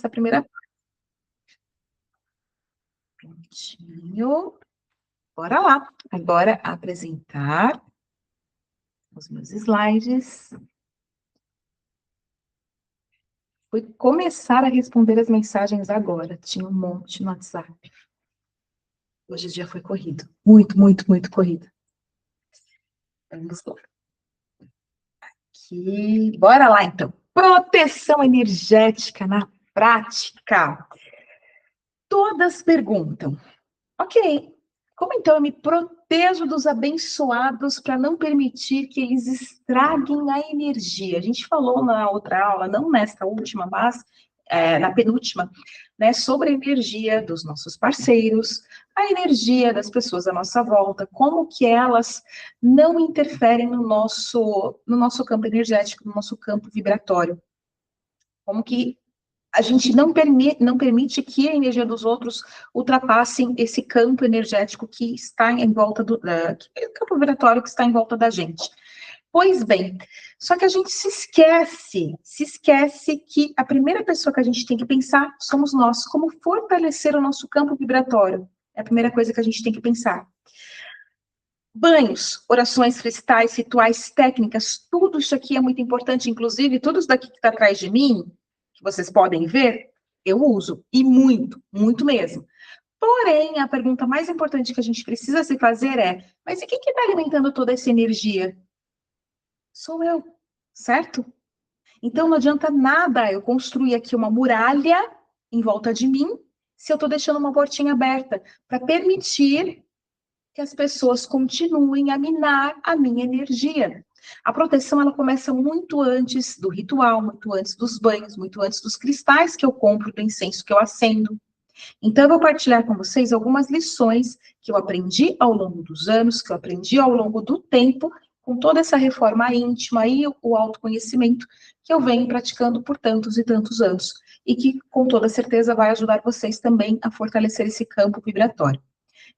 essa primeira pontinho. Bora lá. Agora, apresentar os meus slides. Fui começar a responder as mensagens agora. Tinha um monte no WhatsApp. Hoje o dia foi corrido. Muito, muito, muito corrido. Vamos lá. Aqui. Bora lá, então. Proteção energética na prática. Todas perguntam. Ok, como então eu me protejo dos abençoados para não permitir que eles estraguem a energia? A gente falou na outra aula, não nesta última, mas na penúltima, né, sobre a energia dos nossos parceiros, a energia das pessoas à nossa volta, como que elas não interferem no nosso campo energético, no nosso campo vibratório. Como que a gente não permite que a energia dos outros ultrapasse esse campo energético que está em volta campo vibratório que está em volta da gente. Pois bem, só que a gente se esquece que a primeira pessoa que a gente tem que pensar somos nós, como fortalecer o nosso campo vibratório. É a primeira coisa que a gente tem que pensar. Banhos, orações, cristais, rituais, técnicas, tudo isso aqui é muito importante, inclusive tudo isso daqui que está atrás de mim, que vocês podem ver, eu uso, e muito, muito mesmo. Porém, a pergunta mais importante que a gente precisa se fazer é, mas e quem que está alimentando toda essa energia? Sou eu, certo? Então, não adianta nada eu construir aqui uma muralha em volta de mim, se eu estou deixando uma portinha aberta, para permitir que as pessoas continuem a minar a minha energia. A proteção, ela começa muito antes do ritual, muito antes dos banhos, muito antes dos cristais que eu compro, do incenso que eu acendo. Então, eu vou partilhar com vocês algumas lições que eu aprendi ao longo dos anos, que eu aprendi ao longo do tempo, com toda essa reforma íntima e o autoconhecimento que eu venho praticando por tantos e tantos anos, e que, com toda certeza, vai ajudar vocês também a fortalecer esse campo vibratório.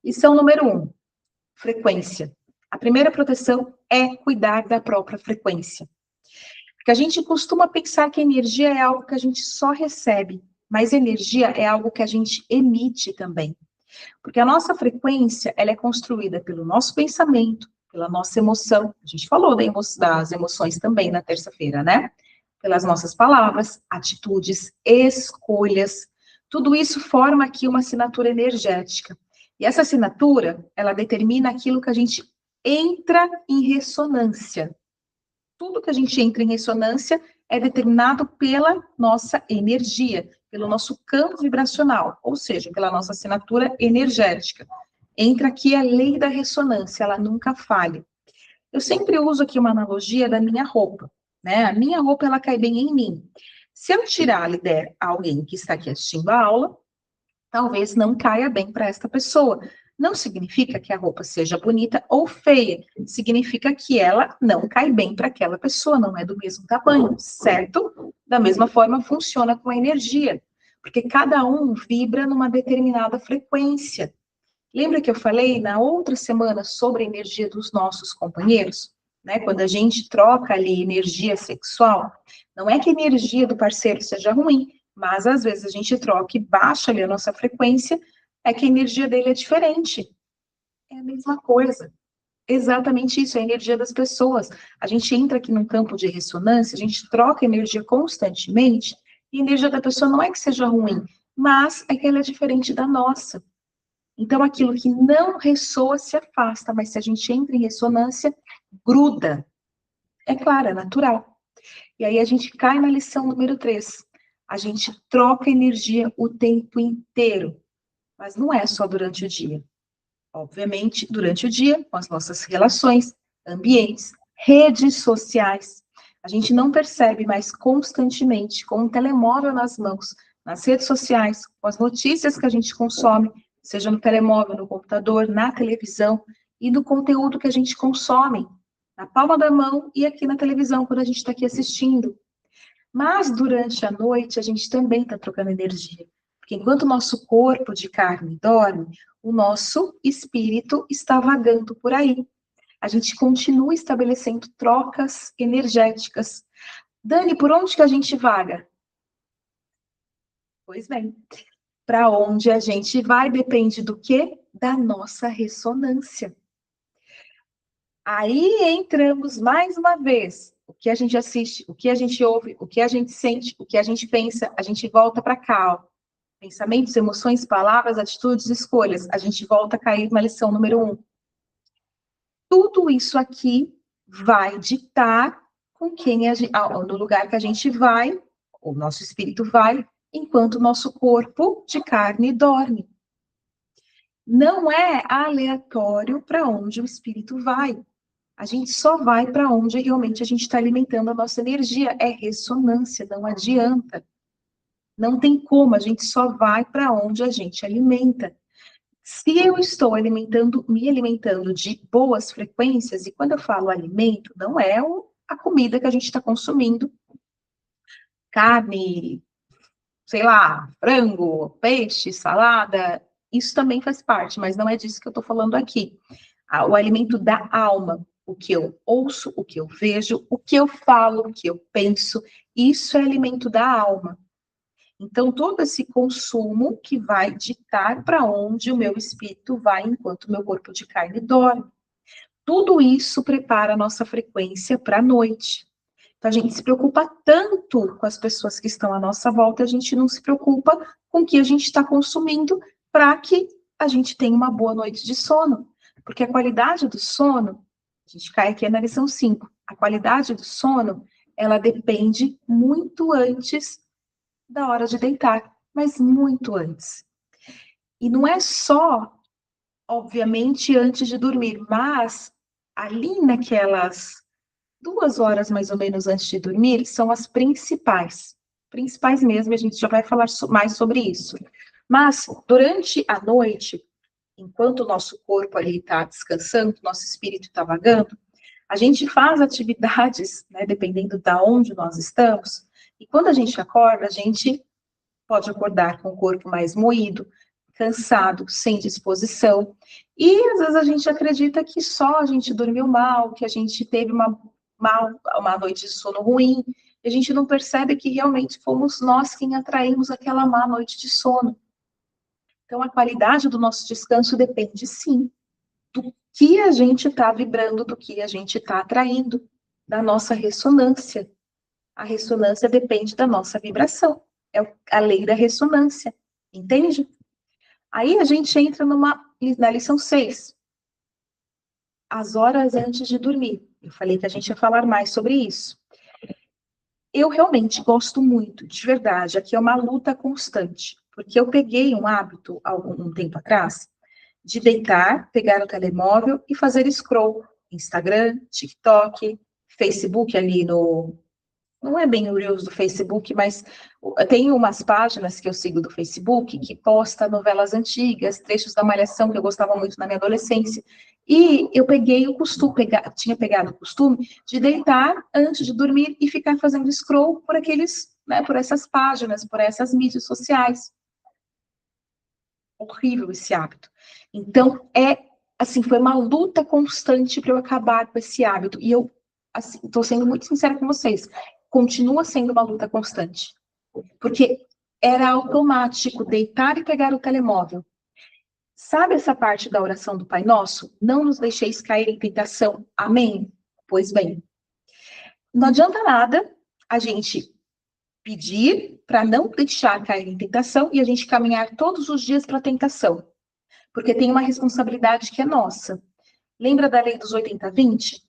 Lição número 1. Frequência. A primeira proteção é cuidar da própria frequência. Porque a gente costuma pensar que energia é algo que a gente só recebe, mas energia é algo que a gente emite também. Porque a nossa frequência, ela é construída pelo nosso pensamento, pela nossa emoção. A gente falou das emoções também na terça-feira, né? Pelas nossas palavras, atitudes, escolhas. Tudo isso forma aqui uma assinatura energética. E essa assinatura, ela determina aquilo que a gente entra em ressonância. Tudo que a gente entra em ressonância é determinado pela nossa energia, pelo nosso campo vibracional, ou seja, pela nossa assinatura energética. Entra aqui a lei da ressonância, ela nunca falha. Eu sempre uso aqui uma analogia da minha roupa, né? A minha roupa, ela cai bem em mim. Se eu tirar e der a alguém que está aqui assistindo a aula, talvez não caia bem para esta pessoa. Não significa que a roupa seja bonita ou feia, significa que ela não cai bem para aquela pessoa, não é do mesmo tamanho, certo? Da mesma forma funciona com a energia, porque cada um vibra numa determinada frequência. Lembra que eu falei na outra semana sobre a energia dos nossos companheiros? Né? Quando a gente troca ali energia sexual, não é que a energia do parceiro seja ruim, mas às vezes a gente troca e baixa ali a nossa frequência, é que a energia dele é diferente. É a mesma coisa. Exatamente isso, é a energia das pessoas. A gente entra aqui num campo de ressonância, a gente troca energia constantemente, e a energia da pessoa não é que seja ruim, mas é que ela é diferente da nossa. Então, aquilo que não ressoa se afasta, mas se a gente entra em ressonância, gruda. É claro, é natural. E aí a gente cai na lição número 3. A gente troca energia o tempo inteiro, mas não é só durante o dia. Obviamente, durante o dia, com as nossas relações, ambientes, redes sociais, a gente não percebe, mas constantemente, com um telemóvel nas mãos, nas redes sociais, com as notícias que a gente consome, seja no telemóvel, no computador, na televisão, e do conteúdo que a gente consome, na palma da mão e aqui na televisão, quando a gente está aqui assistindo. Mas durante a noite, a gente também está trocando energia. Porque enquanto o nosso corpo de carne dorme, o nosso espírito está vagando por aí. A gente continua estabelecendo trocas energéticas. Dani, por onde que a gente vaga? Pois bem, para onde a gente vai depende do quê? Da nossa ressonância. Aí entramos mais uma vez. O que a gente assiste, o que a gente ouve, o que a gente sente, o que a gente pensa, a gente volta para cá, ó. Pensamentos, emoções, palavras, atitudes, escolhas. A gente volta a cair na lição número 1. Tudo isso aqui vai ditar com quem no lugar que a gente vai, o nosso espírito vai, enquanto o nosso corpo de carne dorme. Não é aleatório para onde o espírito vai. A gente só vai para onde realmente a gente está alimentando a nossa energia. É ressonância, não adianta. Não tem como, a gente só vai para onde a gente alimenta. Se eu estou me alimentando de boas frequências, e quando eu falo alimento, não é a comida que a gente está consumindo, carne, sei lá, frango, peixe, salada, isso também faz parte, mas não é disso que eu estou falando aqui. O alimento da alma, o que eu ouço, o que eu vejo, o que eu falo, o que eu penso, isso é alimento da alma. Então, todo esse consumo que vai ditar para onde o meu espírito vai enquanto o meu corpo de carne dorme. Tudo isso prepara a nossa frequência para a noite. Então, a gente se preocupa tanto com as pessoas que estão à nossa volta, a gente não se preocupa com o que a gente está consumindo para que a gente tenha uma boa noite de sono. Porque a qualidade do sono, a gente cai aqui na lição 5, a qualidade do sono, ela depende muito antes da hora de deitar, mas muito antes. E não é só, obviamente, antes de dormir, mas ali naquelas 2 horas mais ou menos antes de dormir, são as principais. Principais mesmo, a gente já vai falar mais sobre isso. Mas, durante a noite, enquanto o nosso corpo ali está descansando, nosso espírito está vagando, a gente faz atividades, né, dependendo de onde nós estamos, e quando a gente acorda, a gente pode acordar com o corpo mais moído, cansado, sem disposição. E às vezes a gente acredita que só a gente dormiu mal, que a gente teve uma noite de sono ruim, e a gente não percebe que realmente fomos nós quem atraímos aquela má noite de sono. Então, a qualidade do nosso descanso depende, sim, do que a gente está vibrando, do que a gente está atraindo, da nossa ressonância. A ressonância depende da nossa vibração. É a lei da ressonância, entende? Aí a gente entra na lição 6. As horas antes de dormir. Eu falei que a gente ia falar mais sobre isso. Eu realmente gosto muito, de verdade. Aqui é uma luta constante. Porque eu peguei um hábito, algum tempo atrás, de deitar, pegar o telemóvel e fazer scroll. Instagram, TikTok, Facebook ali no... Não é bem o Reels do Facebook, mas tem umas páginas que eu sigo do Facebook que posta novelas antigas, trechos da Malhação que eu gostava muito na minha adolescência. E eu peguei o costume, tinha pegado o costume de deitar antes de dormir e ficar fazendo scroll por aqueles, né, por essas páginas, por essas mídias sociais. Horrível esse hábito. Então, assim, foi uma luta constante para eu acabar com esse hábito. E eu, assim, estou sendo muito sincera com vocês, continua sendo uma luta constante. Porque era automático deitar e pegar o telemóvel. Sabe essa parte da oração do Pai Nosso? Não nos deixeis cair em tentação. Amém? Pois bem, não adianta nada a gente pedir para não deixar cair em tentação e a gente caminhar todos os dias para a tentação. Porque tem uma responsabilidade que é nossa. Lembra da lei dos 80-20?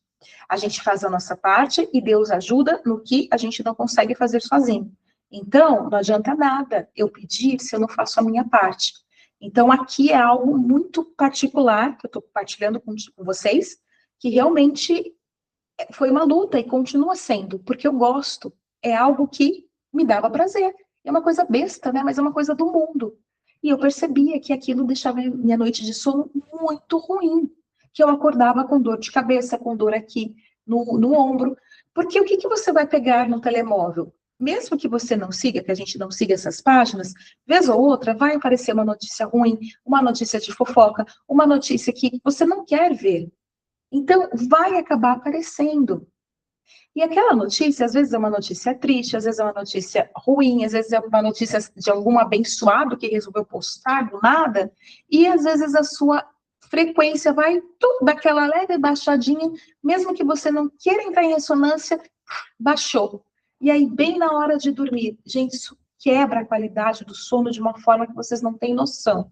A gente faz a nossa parte e Deus ajuda no que a gente não consegue fazer sozinho. Então, não adianta nada eu pedir se eu não faço a minha parte. Então, aqui é algo muito particular que eu estou compartilhando com vocês, que realmente foi uma luta e continua sendo, porque eu gosto. É algo que me dava prazer. É uma coisa besta, né? Mas é uma coisa do mundo. E eu percebia que aquilo deixava minha noite de sono muito ruim. Que eu acordava com dor de cabeça, com dor aqui no ombro. Porque o que você vai pegar no telemóvel? Mesmo que você não siga, que a gente não siga essas páginas, vez ou outra vai aparecer uma notícia ruim, uma notícia de fofoca, uma notícia que você não quer ver. Então, vai acabar aparecendo. E aquela notícia, às vezes é uma notícia triste, às vezes é uma notícia ruim, às vezes é uma notícia de algum abençoado que resolveu postar do nada, e às vezes a sua frequência vai daquela leve baixadinha, mesmo que você não queira entrar em ressonância, baixou. E aí, bem na hora de dormir, gente, isso quebra a qualidade do sono de uma forma que vocês não têm noção.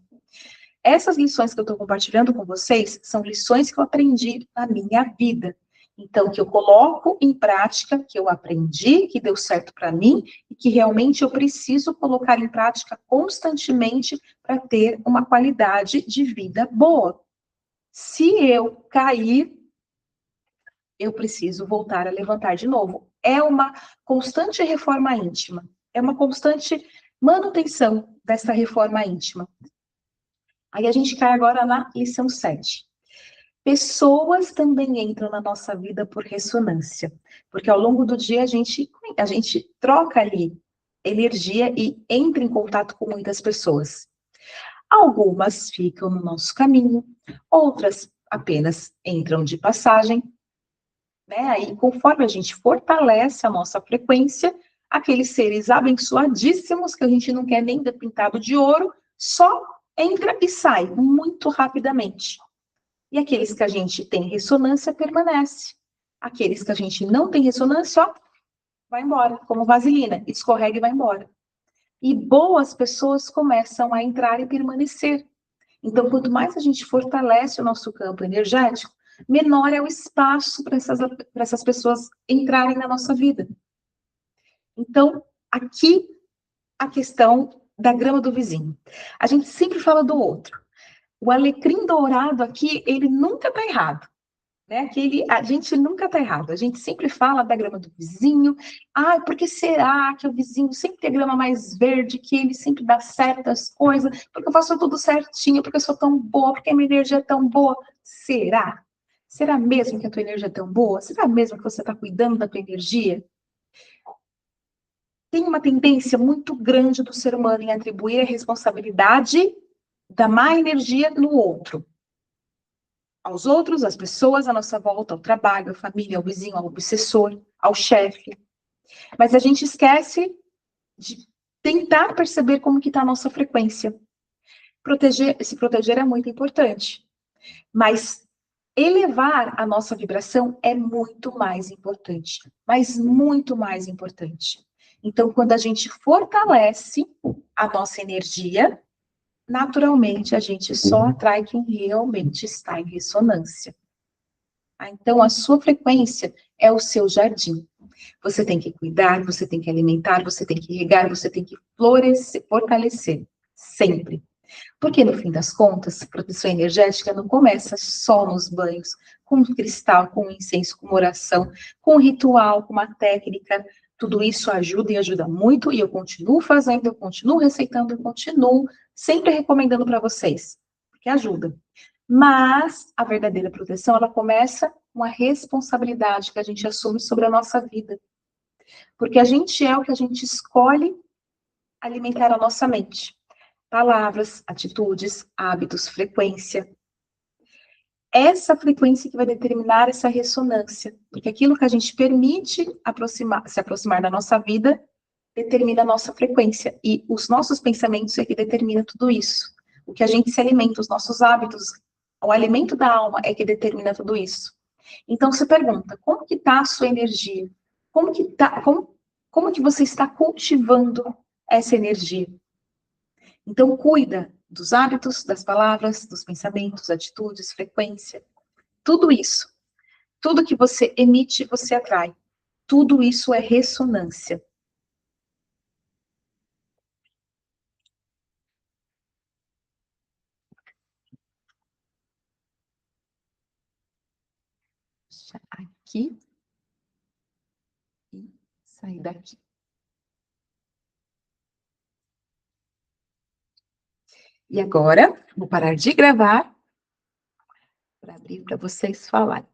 Essas lições que eu estou compartilhando com vocês são lições que eu aprendi na minha vida. Então, que eu coloco em prática, que eu aprendi, que deu certo para mim e que realmente eu preciso colocar em prática constantemente para ter uma qualidade de vida boa. Se eu cair, eu preciso voltar a levantar de novo. É uma constante reforma íntima, é uma constante manutenção dessa reforma íntima. Aí a gente cai agora na lição 7. Pessoas também entram na nossa vida por ressonância, porque ao longo do dia a gente troca ali energia e entra em contato com muitas pessoas. Algumas ficam no nosso caminho, outras apenas entram de passagem, né? Aí, conforme a gente fortalece a nossa frequência, aqueles seres abençoadíssimos que a gente não quer nem ver pintado de ouro, só entra e sai muito rapidamente. E aqueles que a gente tem ressonância, permanece. Aqueles que a gente não tem ressonância, ó, vai embora, como vaselina, escorrega e vai embora. E boas pessoas começam a entrar e permanecer. Então, quanto mais a gente fortalece o nosso campo energético, menor é o espaço para essas pessoas entrarem na nossa vida. Então, aqui a questão da grama do vizinho. A gente sempre fala do outro. O alecrim dourado aqui, ele nunca está errado. Né? A gente nunca está errado. A gente sempre fala da grama do vizinho. Ah, por que será que o vizinho sempre tem grama mais verde, que ele sempre dá certas coisas, porque eu faço tudo certinho, porque eu sou tão boa, porque a minha energia é tão boa. Será? Será mesmo que a tua energia é tão boa? Será mesmo que você está cuidando da tua energia? Tem uma tendência muito grande do ser humano em atribuir a responsabilidade da má energia no outro. Aos outros, às pessoas à nossa volta, ao trabalho, à família, ao vizinho, ao obsessor, ao chefe. Mas a gente esquece de tentar perceber como que está a nossa frequência. Se proteger é muito importante, mas elevar a nossa vibração é muito mais importante, mas muito mais importante. Então, quando a gente fortalece a nossa energia, naturalmente a gente só atrai quem realmente está em ressonância. Então, a sua frequência é o seu jardim. Você tem que cuidar, você tem que alimentar, você tem que regar, você tem que florescer, fortalecer, sempre. Porque, no fim das contas, a proteção energética não começa só nos banhos, com cristal, com incenso, com oração, com ritual, com uma técnica. Tudo isso ajuda e ajuda muito, e eu continuo fazendo, eu continuo receitando, eu continuo sempre recomendando para vocês, porque ajuda. Mas a verdadeira proteção, ela começa com a responsabilidade que a gente assume sobre a nossa vida. Porque a gente é o que a gente escolhe alimentar a nossa mente. Palavras, atitudes, hábitos, frequência. Essa frequência que vai determinar essa ressonância. Porque aquilo que a gente permite se aproximar da nossa vida, determina a nossa frequência. E os nossos pensamentos é que determina tudo isso. O que a gente se alimenta, os nossos hábitos, o alimento da alma é que determina tudo isso. Então, você pergunta, como que está a sua energia? Como que você está cultivando essa energia? Então, cuida dos hábitos, das palavras, dos pensamentos, atitudes, frequência. Tudo isso. Tudo que você emite, você atrai. Tudo isso é ressonância. Aqui e sair daqui. E agora, vou parar de gravar para abrir para vocês falarem.